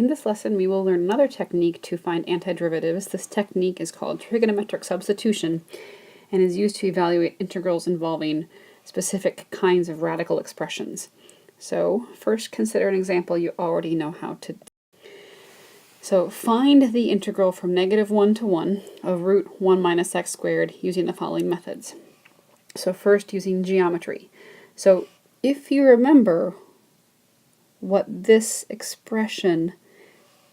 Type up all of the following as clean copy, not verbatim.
In this lesson, we will learn another technique to find antiderivatives. This technique is called Trigonometric Substitution and is used to evaluate integrals involving specific kinds of radical expressions. So first consider an example you already know how to do. So find the integral from -1 to 1 of root 1 minus x squared using the following methods. So first using geometry. So if you remember what this expression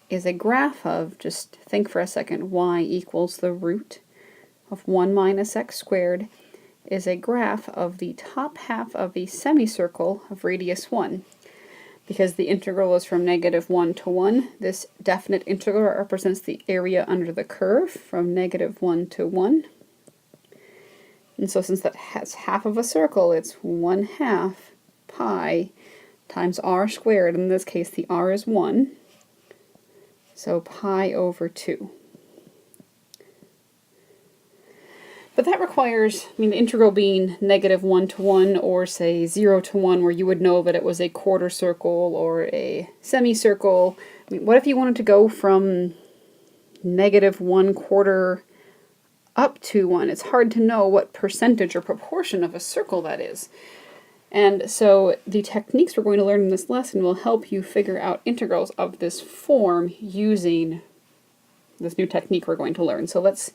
is a graph of, just think for a second, y equals the root of 1 minus x squared is a graph of the top half of the semicircle of radius 1. Because the integral is from -1 to 1, this definite integral represents the area under the curve from -1 to 1. And so since that has half of a circle, it's 1/2 pi times r squared. In this case, the r is 1. So pi over 2. But that requires, the integral being -1 to 1 or say 0 to 1, where you would know that it was a quarter circle or a semicircle. What if you wanted to go from -1/4 up to 1? It's hard to know what percentage or proportion of a circle that is. And so the techniques we're going to learn in this lesson will help you figure out integrals of this form using this new technique we're going to learn. So let's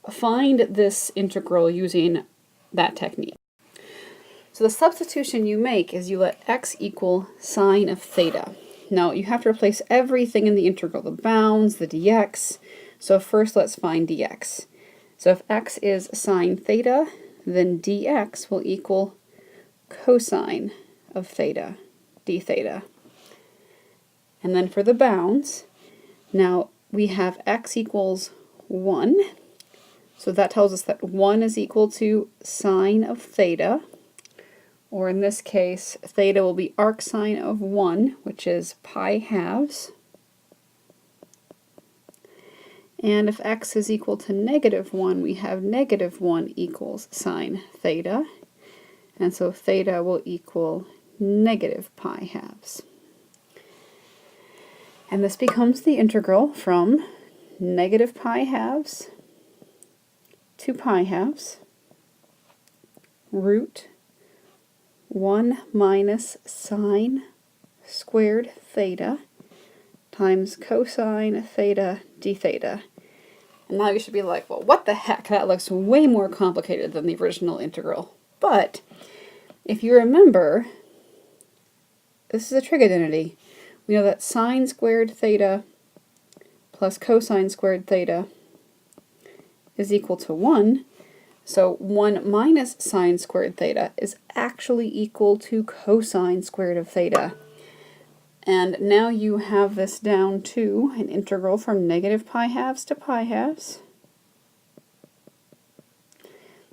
find this integral using that technique. So the substitution you make is you let x equal sine of theta. Now you have to replace everything in the integral, the bounds, the dx. So first let's find dx. So if x is sine theta, then dx will equal cosine of theta, d theta. And then for the bounds, now we have x equals 1. So that tells us that 1 is equal to sine of theta, or in this case, theta will be arcsine of 1, which is pi halves. And if x is equal to -1, we have -1 equals sine theta. And so theta will equal -pi halves. And this becomes the integral from -pi halves to pi halves, root 1 minus sine squared theta times cosine theta d theta. And now you should be like, well, what the heck? That looks way more complicated than the original integral. But if you remember, this is a trig identity. We know that sine squared theta plus cosine squared theta is equal to 1. So 1 minus sine squared theta is actually equal to cosine squared of theta. And now you have this down to an integral from -pi halves to pi halves.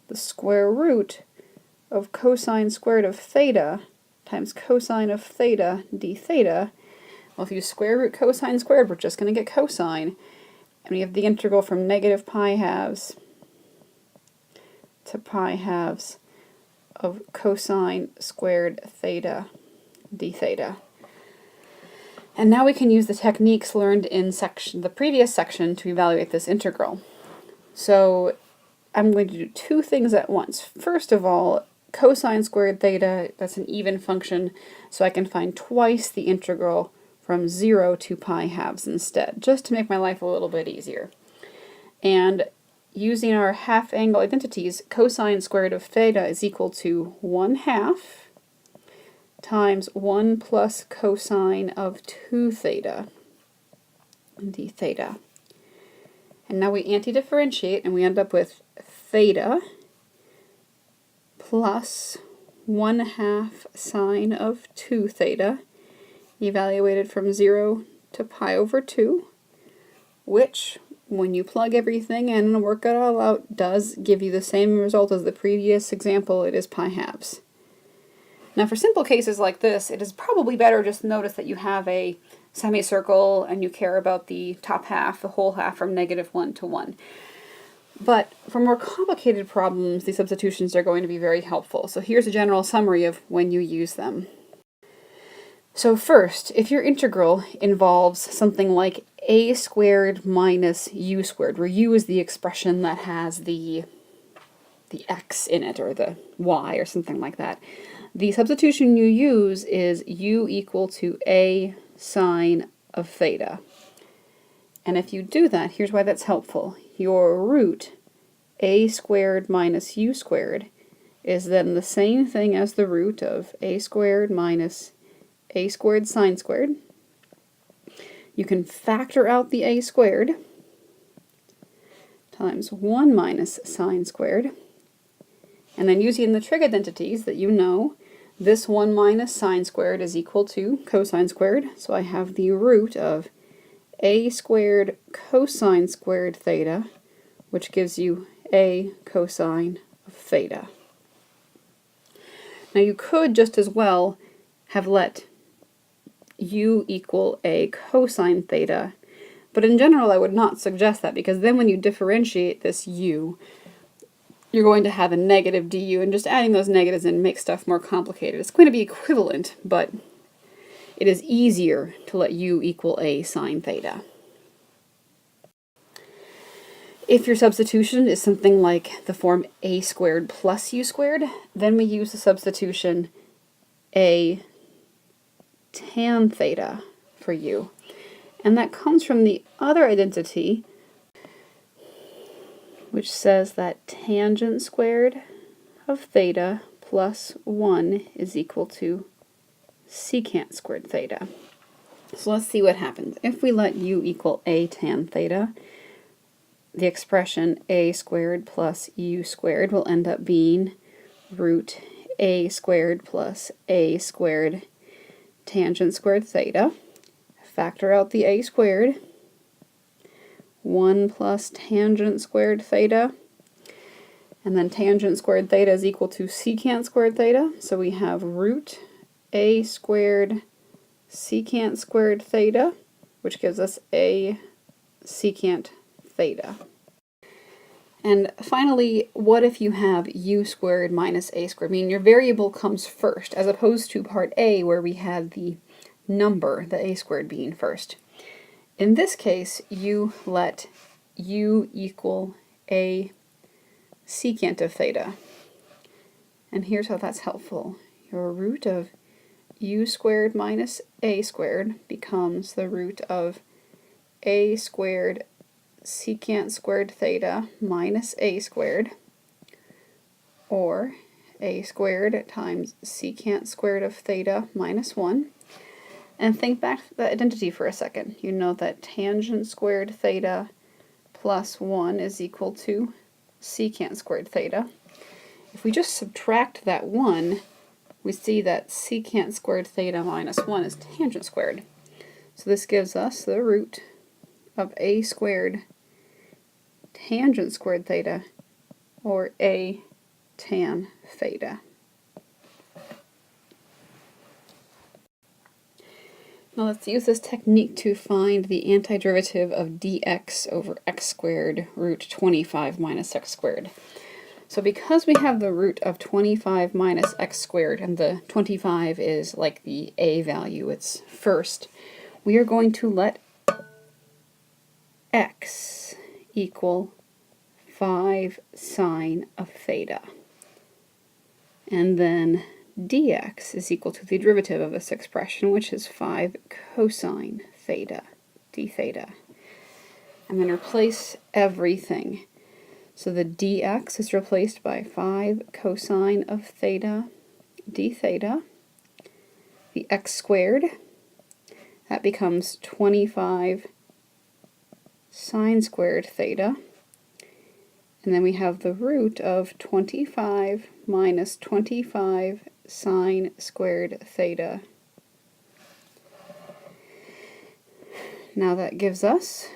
The square root of cosine squared of theta times cosine of theta d theta. Well, if you square root cosine squared, we're just going to get cosine. And we have the integral from -pi halves to pi halves of cosine squared theta d theta. And now we can use the techniques learned in the previous section to evaluate this integral. So I'm going to do two things at once. First of all, cosine squared theta, that's an even function, so I can find twice the integral from 0 to pi halves instead, just to make my life a little bit easier. And using our half angle identities, cosine squared of theta is equal to 1/2 times 1 plus cosine of 2 theta d theta. And now we anti-differentiate and we end up with theta plus 1/2 sine of 2 theta evaluated from 0 to pi over 2, which, when you plug everything in and work it all out, does give you the same result as the previous example. It is pi halves. Now for simple cases like this, it is probably better just to notice that you have a semicircle and you care about the top half, the whole half from -1 to 1. But for more complicated problems, these substitutions are going to be very helpful. So here's a general summary of when you use them. So first, if your integral involves something like a squared minus u squared, where u is the expression that has the x in it, or the y, or something like that, the substitution you use is u equal to a sine of theta. And if you do that, here's why that's helpful. Your root, a squared minus u squared, is then the same thing as the root of a squared minus a squared sine squared. You can factor out the a squared times 1 minus sine squared. And then using the trig identities that you know, this 1 minus sine squared is equal to cosine squared. So I have the root of a squared cosine squared theta, which gives you a cosine of theta. Now you could just as well have let u equal a cosine theta, but in general I would not suggest that, because then when you differentiate this u, you're going to have a negative du, and just adding those negatives in makes stuff more complicated. It's going to be equivalent, but it is easier to let u equal a sine theta. If your substitution is something like the form a squared plus u squared, then we use the substitution a tan theta for u. And that comes from the other identity, which says that tangent squared of theta plus 1 is equal to secant squared theta. So let's see what happens. If we let u equal a tan theta, the expression a squared plus u squared will end up being root a squared plus a squared tangent squared theta. Factor out the a squared. 1 plus tangent squared theta. And then tangent squared theta is equal to secant squared theta. So we have root a squared secant squared theta, which gives us a secant theta. And finally, what if you have u squared minus a squared? Meaning your variable comes first, as opposed to part A where we had the number, the a squared being first. In this case, you let u equal a secant of theta. And here's how that's helpful. Your root of u squared minus a squared becomes the root of a squared secant squared theta minus a squared, or a squared times secant squared of theta minus 1. And think back to the identity for a second. You know that tangent squared theta plus 1 is equal to secant squared theta. If we just subtract that 1, we see that secant squared theta minus 1 is tangent squared. So this gives us the root of a squared tangent squared theta, or a tan theta. Now let's use this technique to find the antiderivative of dx over x squared root 25 minus x squared. So because we have the root of 25 minus x squared, and the 25 is like the a value, it's first, we are going to let x equal 5 sine of theta. And then dx is equal to the derivative of this expression, which is 5 cosine theta, d theta. And then replace everything. So the dx is replaced by 5 cosine of theta, d theta. The x squared, that becomes 25 sine squared theta. And then we have the root of 25 minus 25 sine squared theta. Now that gives us,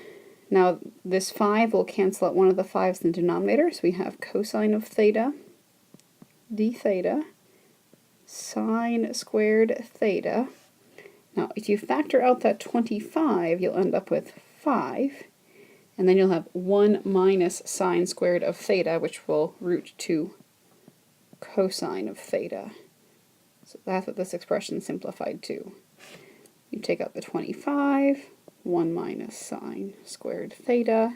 now this 5 will cancel out one of the 5's in the denominator, so we have cosine of theta, d theta, sine squared theta. Now if you factor out that 25, you'll end up with 5. And then you'll have 1 minus sine squared of theta, which will root to cosine of theta. So that's what this expression simplified to. You take out the 25, 1 minus sine squared theta,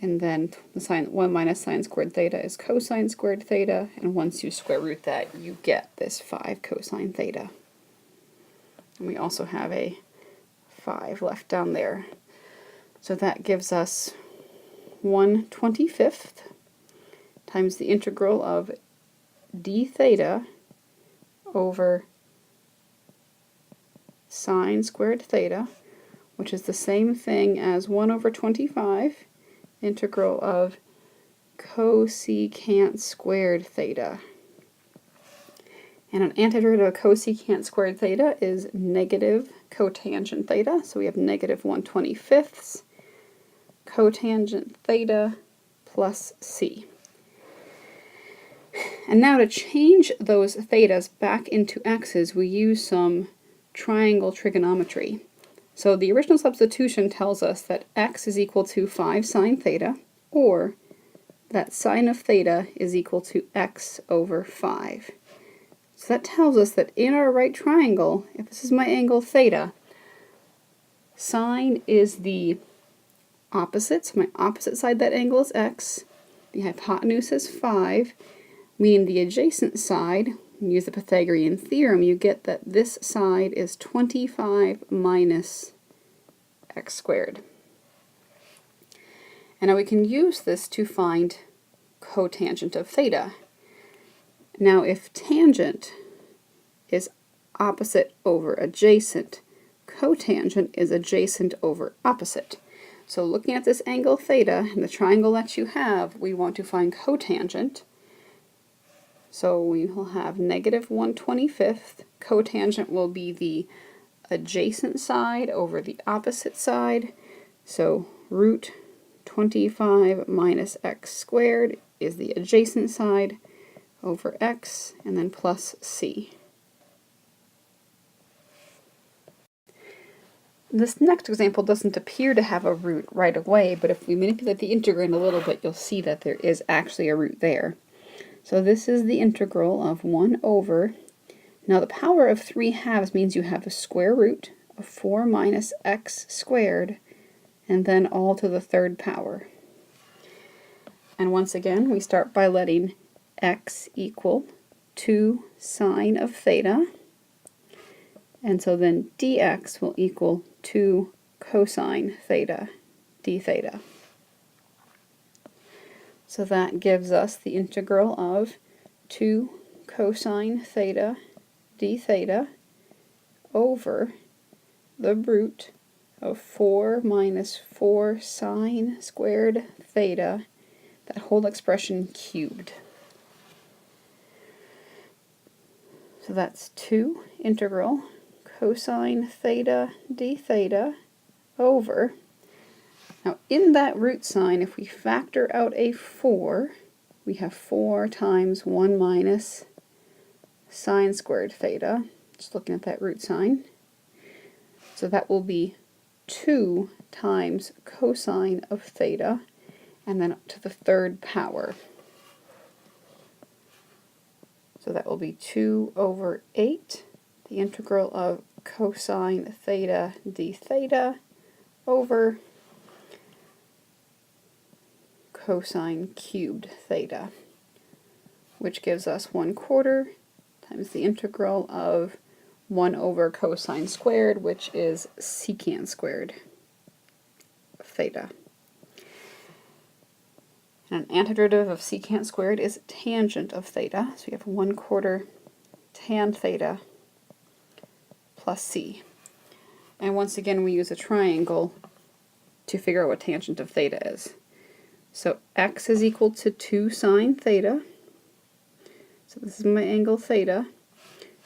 and then the 1 minus sine squared theta is cosine squared theta, and once you square root that, you get this 5 cosine theta. And we also have a 5 left down there. So that gives us 1/25 times the integral of d theta over sine squared theta, which is the same thing as 1/25 integral of cosecant squared theta. And an antiderivative of cosecant squared theta is negative cotangent theta, so we have negative 1/25 cotangent theta plus c. And now to change those thetas back into x's, we use some triangle trigonometry. So the original substitution tells us that x is equal to 5 sine theta, or that sine of theta is equal to x over 5. So that tells us that in our right triangle, if this is my angle theta, sine is the opposite, so my opposite side of that angle is x, the hypotenuse is 5, meaning the adjacent side, when you use the Pythagorean theorem, you get that this side is 25 minus x squared. And now we can use this to find cotangent of theta. Now if tangent is opposite over adjacent, cotangent is adjacent over opposite. So looking at this angle theta and the triangle that you have, we want to find cotangent. So we will have negative 1/25. Cotangent will be the adjacent side over the opposite side. So root 25 minus x squared is the adjacent side over x, and then plus c. This next example doesn't appear to have a root right away, but if we manipulate the integrand a little bit, you'll see that there is actually a root there. So this is the integral of 1 over, now the power of 3/2 means you have the square root of 4 minus x squared, and then all to the third power. And once again, we start by letting x equal 2 sine of theta, and so then dx will equal 2 cosine theta d theta. So that gives us the integral of 2 cosine theta d theta over the root of 4 minus 4 sine squared theta, that whole expression cubed. So that's 2 integral cosine theta d theta over, now in that root sign, if we factor out a 4, we have 4 times 1 minus sine squared theta, just looking at that root sign. So that will be 2 times cosine of theta, and then up to the third power. So that will be 2 over 8, the integral of cosine theta d theta over cosine cubed theta, which gives us 1/4 times the integral of 1 over cosine squared, which is secant squared of theta. And an antiderivative of secant squared is tangent of theta, so we have 1/4 tan theta plus c. And once again, we use a triangle to figure out what tangent of theta is. So x is equal to 2 sine theta. So this is my angle theta.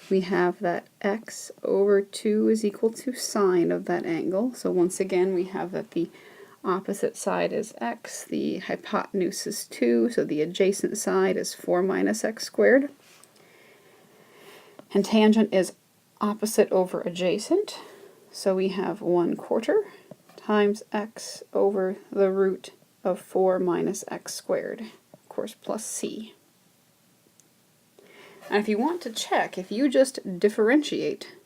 We have that x over 2 is equal to sine of that angle. So once again, we have that the opposite side is x, the hypotenuse is 2, so the adjacent side is 4 minus x squared. And tangent is opposite over adjacent, so we have 1/4 times x over the root of 4 minus x squared, of course, plus c. And if you want to check, if you just differentiate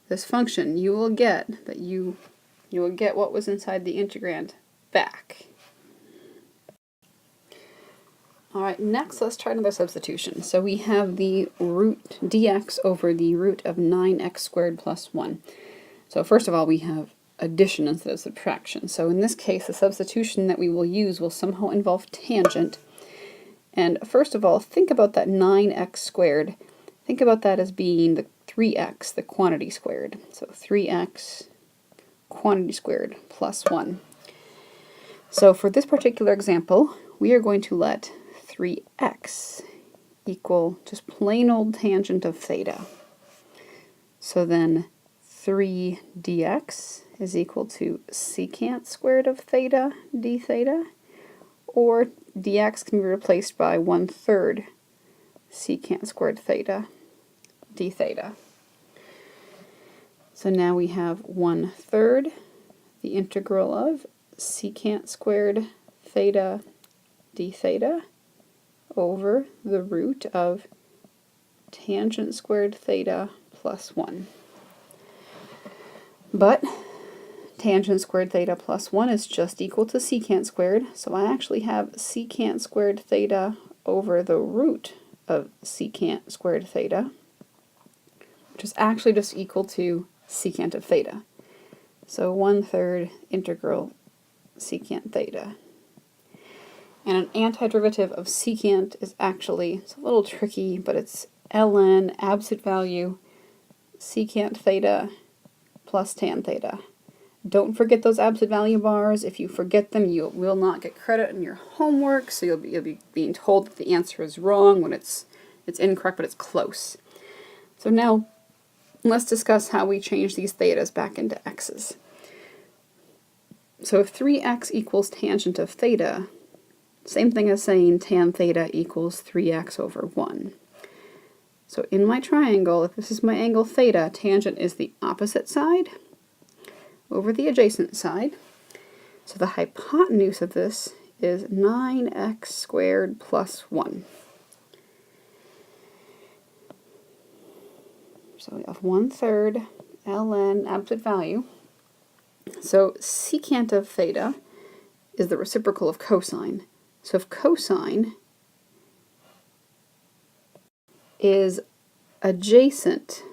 this function, you will get that you will get what was inside the integrand back. Alright, next let's try another substitution. So we have the root dx over the root of 9x squared plus 1. So first of all, we have addition instead of subtraction. So in this case, the substitution that we will use will somehow involve tangent. And first of all, think about that 9x squared. Think about that as being the 3x, the quantity squared. So 3x quantity squared plus 1. So for this particular example, we are going to let 3x equal just plain old tangent of theta. So then 3 dx is equal to secant squared of theta d theta, or dx can be replaced by 1/3 secant squared theta d theta. So now we have 1/3 the integral of secant squared theta d theta over the root of tangent squared theta plus 1. But tangent squared theta plus 1 is just equal to secant squared, so I actually have secant squared theta over the root of secant squared theta, which is actually just equal to secant of theta. So 1/3 integral secant theta. And an antiderivative of secant is actually, it's a little tricky, but it's ln absolute value secant theta plus tan theta. Don't forget those absolute value bars. If you forget them, you will not get credit in your homework, so you'll be being told that the answer is wrong when it's incorrect, but it's close. So now, let's discuss how we change these thetas back into x's. So if 3x equals tangent of theta, same thing as saying tan theta equals 3x over 1. So in my triangle, if this is my angle theta, tangent is the opposite side over the adjacent side. So the hypotenuse of this is 9x squared plus 1. So we have 1/3 ln absolute value. So secant of theta is the reciprocal of cosine. So if cosine is adjacent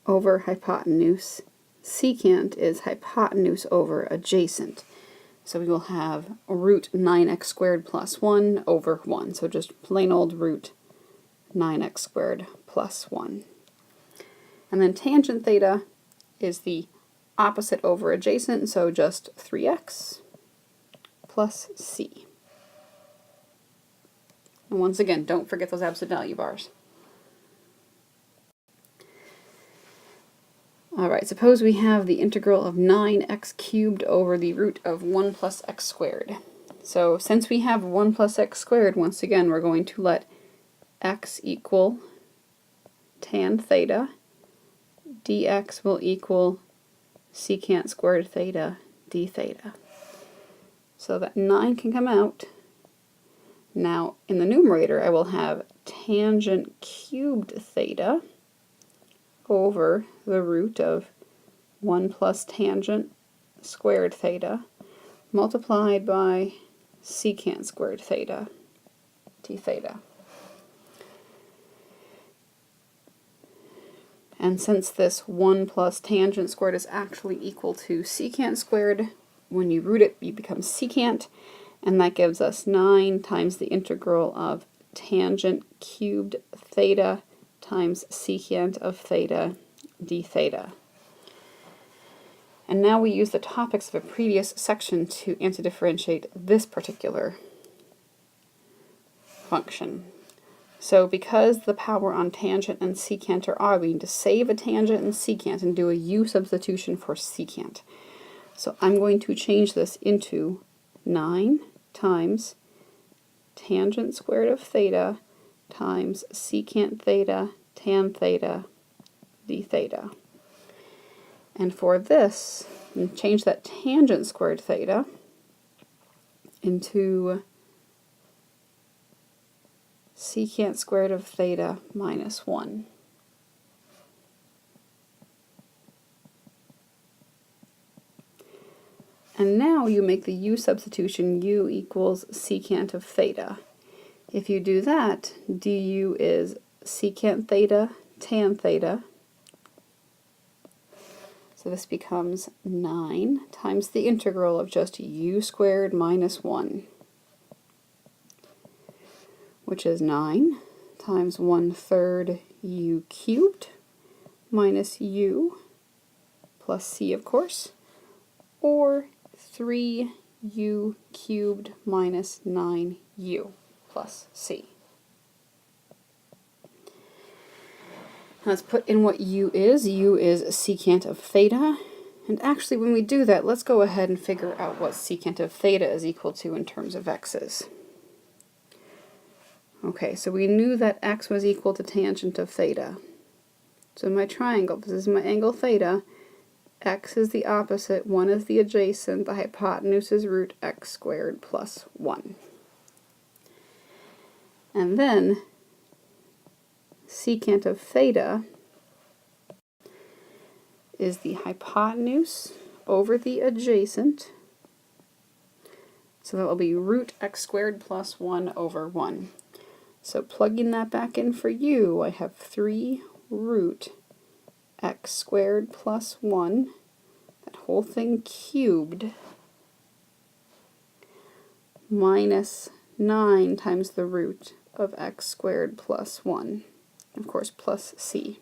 over hypotenuse, secant is hypotenuse over adjacent. So we will have root 9x squared plus 1 over 1. So just plain old root 9x squared plus 1. And then tangent theta is the opposite over adjacent, so just 3x plus c. And once again, don't forget those absolute value bars. Alright, suppose we have the integral of 9x cubed over the root of 1 plus x squared. So since we have 1 plus x squared, once again we're going to let x equal tan theta, dx will equal secant squared theta d theta. So that 9 can come out. Now in the numerator I will have tangent cubed theta over the root of 1 plus tangent squared theta multiplied by secant squared theta d theta. And since this 1 plus tangent squared is actually equal to secant squared, when you root it, you become secant, and that gives us 9 times the integral of tangent cubed theta times secant of theta d theta. And now we use the topics of a previous section to antidifferentiate this particular function. So because the power on tangent and secant are odd, we need to save a tangent and secant and do a u substitution for secant. So I'm going to change this into 9 times tangent squared of theta times secant theta tan theta d theta. And for this, I'm going to change that tangent squared theta into secant squared of theta minus 1. And now you make the u substitution, u equals secant of theta. If you do that, du is secant theta tan theta. So this becomes 9 times the integral of just u squared minus 1, which is 9 times 1/3 u cubed minus u plus c, of course, or 3u cubed minus 9u plus c. Let's put in what u is. U is secant of theta. And actually, when we do that, let's go ahead and figure out what secant of theta is equal to in terms of x's. Okay, so we knew that x was equal to tangent of theta. So in my triangle, this is my angle theta, x is the opposite, 1 is the adjacent, the hypotenuse is root x squared plus 1. And then secant of theta is the hypotenuse over the adjacent, so that will be root x squared plus 1 over 1. So plugging that back in for u, I have 3 root x squared plus 1, that whole thing cubed, minus 9 times the root of x squared plus 1, of course plus c.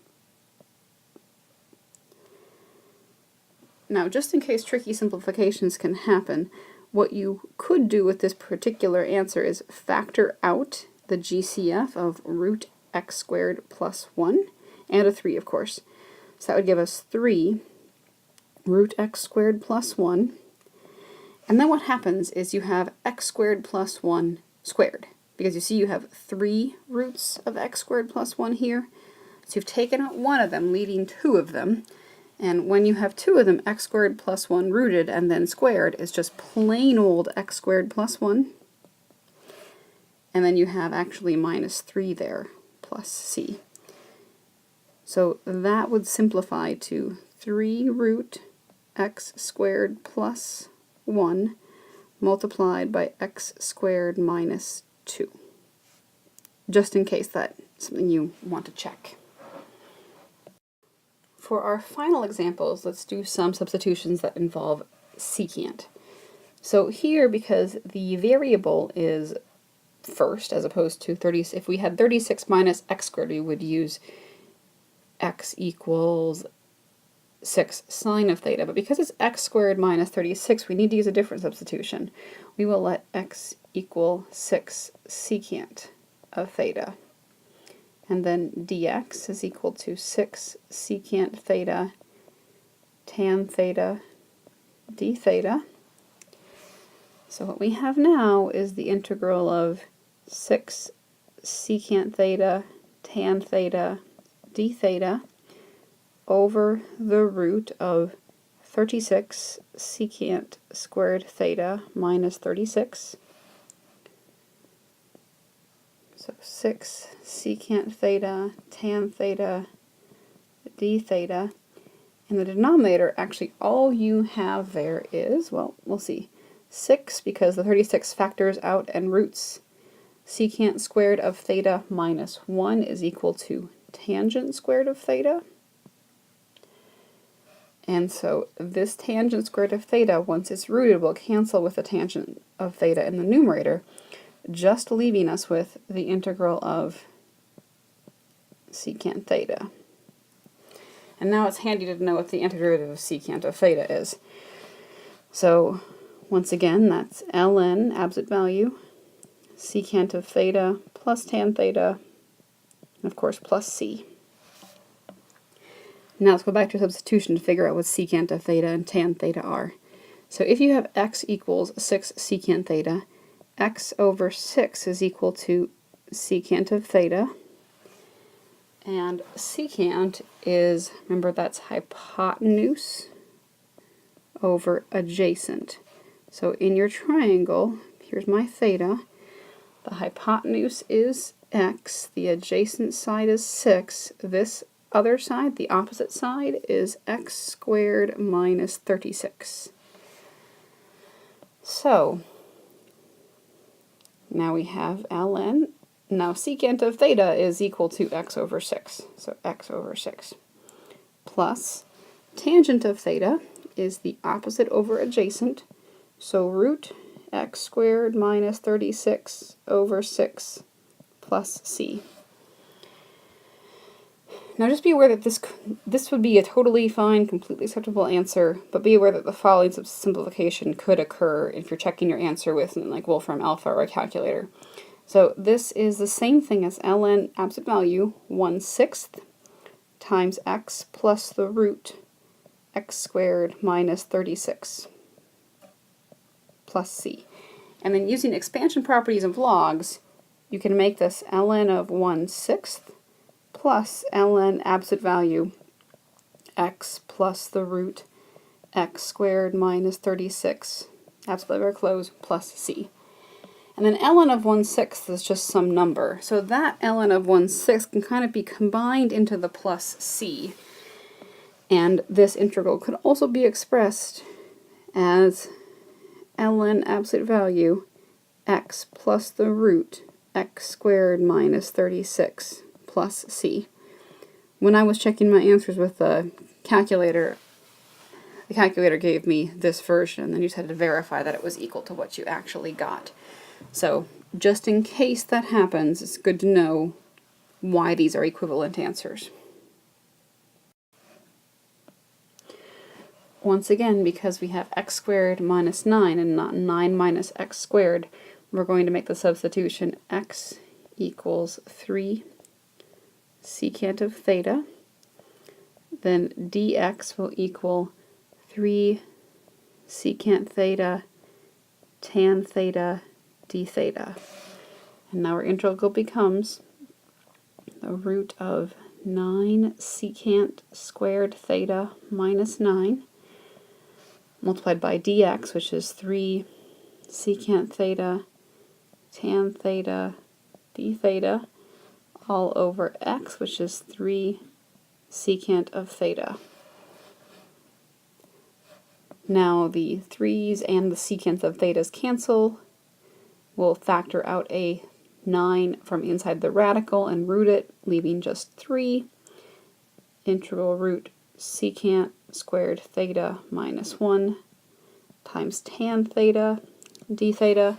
Now, just in case tricky simplifications can happen, what you could do with this particular answer is factor out the GCF of root x squared plus 1, and a 3, of course. So that would give us 3 root x squared plus 1. And then what happens is you have x squared plus 1 squared, because you see you have 3 roots of x squared plus 1 here. So you've taken out one of them, leaving 2 of them. And when you have 2 of them, x squared plus 1 rooted and then squared is just plain old x squared plus 1. And then you have actually minus 3 there, plus c. So that would simplify to 3 root x squared plus 1 multiplied by x squared minus 2. Just in case that's something you want to check. For our final examples, let's do some substitutions that involve secant. So here, because the variable is first as opposed to 30, if we had 36 minus x squared, we would use x equals 6 sine of theta, but because it's x squared minus 36, we need to use a different substitution. We will let x equal 6 secant of theta, and then dx is equal to 6 secant theta tan theta d theta. So what we have now is the integral of 6 secant theta tan theta d theta over the root of 36 secant squared theta minus 36. So 6 secant theta tan theta d theta. In the denominator, actually all you have there is, well, we'll see, 6, because the 36 factors out and roots. Secant squared of theta minus 1 is equal to tangent squared of theta. And so this tangent squared of theta, once it's rooted, will cancel with the tangent of theta in the numerator, just leaving us with the integral of secant theta. And now it's handy to know what the antiderivative of secant of theta is. So once again, that's ln, absolute value, secant of theta plus tan theta, and of course plus c. Now let's go back to substitution to figure out what secant of theta and tan theta are. So if you have x equals 6 secant theta, x over 6 is equal to secant of theta. And secant is, remember, that's hypotenuse over adjacent. So in your triangle, here's my theta, the hypotenuse is x, the adjacent side is 6, this other side, the opposite side, is x squared minus 36. So now we have ln. Now secant of theta is equal to x over 6. So x over 6 plus tangent of theta is the opposite over adjacent. So root x squared minus 36 over 6 plus c. Now just be aware that this would be a totally fine, completely acceptable answer, but be aware that the following simplification could occur if you're checking your answer with something like Wolfram Alpha or a calculator. So this is the same thing as ln absolute value 1/6 times x plus the root x squared minus 36 plus c. And then using expansion properties of logs, you can make this ln of 1/6 plus ln absolute value x plus the root x squared minus 36, absolute value close, plus c. And then ln of 1/6 is just some number. So that ln of 1/6 can kind of be combined into the plus c. And this integral could also be expressed as ln absolute value x plus the root x squared minus 36 plus c. When I was checking my answers with the calculator gave me this version, and then you just had to verify that it was equal to what you actually got. So just in case that happens, it's good to know why these are equivalent answers. Once again, because we have x squared minus 9 and not 9 minus x squared, we're going to make the substitution x equals 3 secant of theta. Then dx will equal 3 secant theta tan theta d theta. And now our integral becomes the root of 9 secant squared theta minus 9 multiplied by dx, which is 3 secant theta tan theta d theta, all over x, which is 3 secant of theta. Now the 3's and the secant of thetas cancel. We'll factor out a 9 from inside the radical and root it, leaving just 3. Integral root secant squared theta minus 1 times tan theta d theta.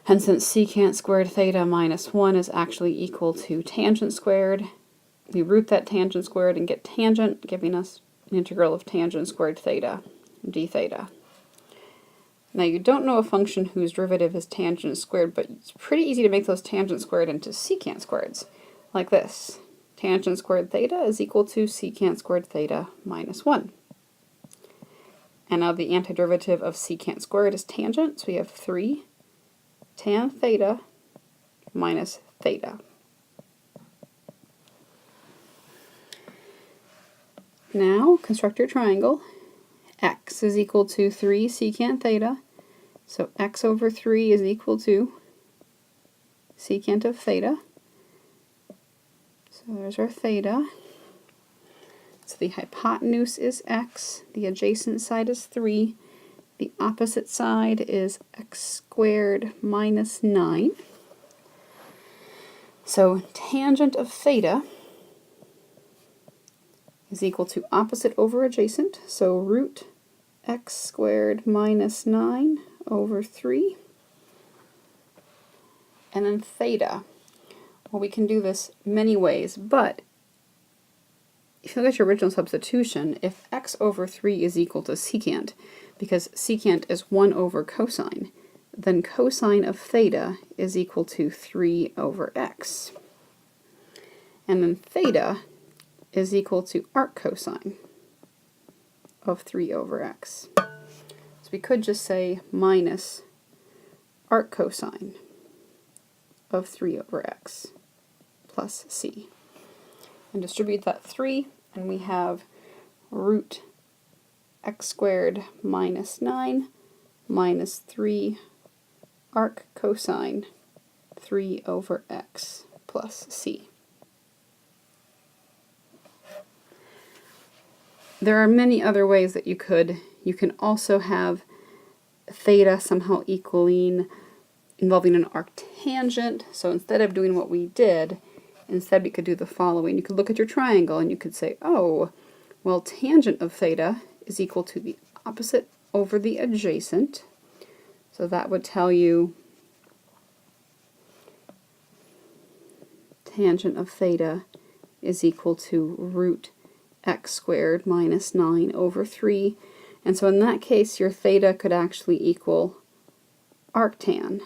And since secant squared theta minus 1 is actually equal to tangent squared, we root that tangent squared and get tangent, giving us an integral of tangent squared theta d theta. Now you don't know a function whose derivative is tangent squared, but it's pretty easy to make those tangent squared into secant squareds, like this. Tangent squared theta is equal to secant squared theta minus 1. And now the antiderivative of secant squared is tangent, so we have 3 tan theta minus theta. Now construct your triangle. X is equal to 3 secant theta, so x over 3 is equal to secant of theta. So there's our theta. So the hypotenuse is x, the adjacent side is 3, the opposite side is x squared minus 9. So tangent of theta is equal to opposite over adjacent, so root x squared minus 9 over 3. And then theta. Well, we can do this many ways, but if you look at your original substitution, if x over 3 is equal to secant, because secant is 1 over cosine, then cosine of theta is equal to 3 over x. And then theta is equal to arc cosine of 3 over x. So we could just say minus arc cosine of 3 over x plus c. And distribute that 3, and we have root x squared minus 9 minus 3 arc cosine 3 over x plus c. There are many other ways that you can also have theta somehow involving an arctangent. So instead of doing what we did, instead we could do the following. You could look at your triangle and you could say, oh, well, tangent of theta is equal to the opposite over the adjacent. So that would tell you tangent of theta is equal to root x squared minus 9 over 3. And so in that case, your theta could actually equal arctan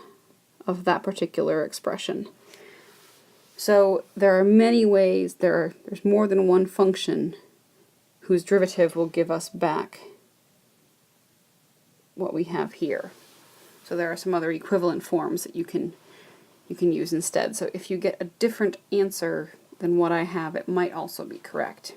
of that particular expression. So there are many ways, there's more than one function whose derivative will give us back what we have here. So there are some other equivalent forms that you can use instead. So if you get a different answer than what I have, it might also be correct.